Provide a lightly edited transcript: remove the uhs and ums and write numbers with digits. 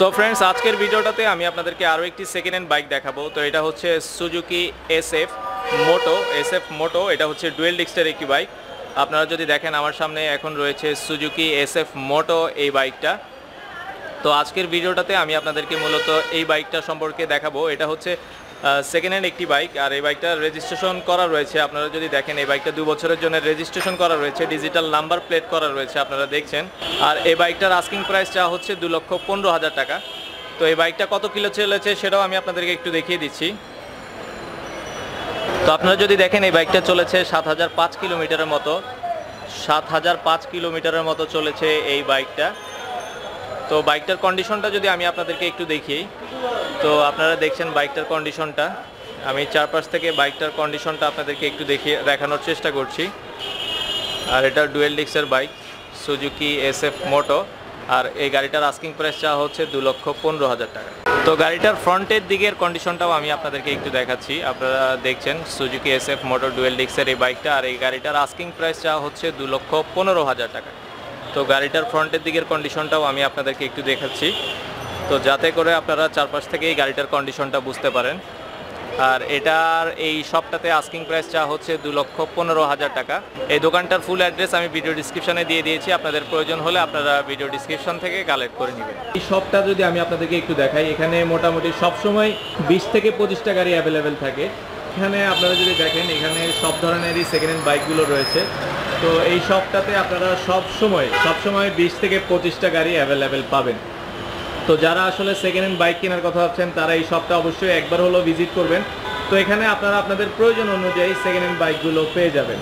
So friends, আজকের ভিডিওটাতে আমি আপনাদেরকে আরও একটি সেকেন্ড হ্যান্ড বাইক দেখাবো। তো এটা হচ্ছে সুজুকি এসএফ মোটো। এটা হচ্ছে ডুয়েল ডিস্কের একটি বাইক। আপনারা যদি দেখেন, আমার সামনে এখন রয়েছে সুজুকি এসএফ মোটো এই বাইকটা। তো আজকের ভিডিওটাতে আমি আপনাদেরকে মূলত এই বাইকটা সম্পর্কে দেখাবো। এটা হচ্ছে সেকেন্ড হ্যান্ড একটি বাইক, আর এই বাইকটার রেজিস্ট্রেশন করা রয়েছে। আপনারা যদি দেখেন, এই বাইকটা 2 বছরের জন্য রেজিস্ট্রেশন করা রয়েছে, ডিজিটাল নাম্বার প্লেট করা রয়েছে, আপনারা দেখছেন। আর এই বাইকটার আস্কিং প্রাইস চাওয়া হচ্ছে 2,15,000 টাকা। তো এই বাইকটা কত কিলো চলেছে সেটাও আমি আপনাদেরকে একটু দেখিয়ে দিচ্ছি। তো আপনারা যদি দেখেন, এই বাইকটা চলেছে 7,005 কিলোমিটারের মতো। 7,005 কিলোমিটারের মতো চলেছে এই বাইকটা। তো বাইকটার কন্ডিশনটা যদি আমি আপনাদেরকে একটু দেখি, তো আপনারা দেখছেন বাইকটার কন্ডিশনটা। আমি চারপাশ থেকে বাইকটার কন্ডিশনটা আপনাদেরকে একটু দেখানোর চেষ্টা করছি। আর এটা ডুয়েল ডিস্কের বাইক, সুজুকি এসএফ মোটো। আর এই গাড়িটার আস্কিং প্রাইস চাওয়া হচ্ছে 2,15,000 টাকা। তো গাড়িটার ফ্রন্টের দিকের কন্ডিশনটাও আমি আপনাদেরকে একটু দেখাচ্ছি। আপনারা দেখছেন সুজুকি এসএফ মোটো ডুয়েল ডিস্কের এই বাইকটা। আর এই গাড়িটার আস্কিং প্রাইস চাওয়া হচ্ছে 2,15,000 টাকা। তো গাড়িটার ফ্রন্টের দিকের কন্ডিশনটাও আমি আপনাদেরকে একটু দেখাচ্ছি, তো যাতে করে আপনারা চারপাশ থেকে এই গাড়িটার কন্ডিশনটা বুঝতে পারেন। আর এটার এই শপটাতে আস্কিং প্রাইস চাওয়া হচ্ছে 2,15,000 টাকা। এই দোকানটার ফুল অ্যাড্রেস আমি ভিডিও ডিসক্রিপশনে দিয়ে দিয়েছি, আপনাদের প্রয়োজন হলে আপনারা ভিডিও ডিসক্রিপশন থেকে কালেক্ট করে নেবেন। এই শপটা যদি আমি আপনাদেরকে একটু দেখাই, এখানে মোটামুটি সবসময় 20 থেকে 25টা গাড়ি অ্যাভেলেবেল থাকে। এখানে আপনারা যদি দেখেন, এখানে সব ধরনেরই সেকেন্ড হ্যান্ড বাইকগুলো রয়েছে। তো এই শপটাতে আপনারা সবসময় 20 থেকে 25টা গাড়ি অ্যাভেলেবেল পাবেন। তো যারা আসলে সেকেন্ড হ্যান্ড বাইক কেনার কথা ভাবছেন, তারা এই শপটা অবশ্যই একবার হলো ভিজিট করবেন। তো এখানে আপনারা আপনাদের প্রয়োজন অনুযায়ী সেকেন্ড হ্যান্ড বাইকগুলো পেয়ে যাবেন।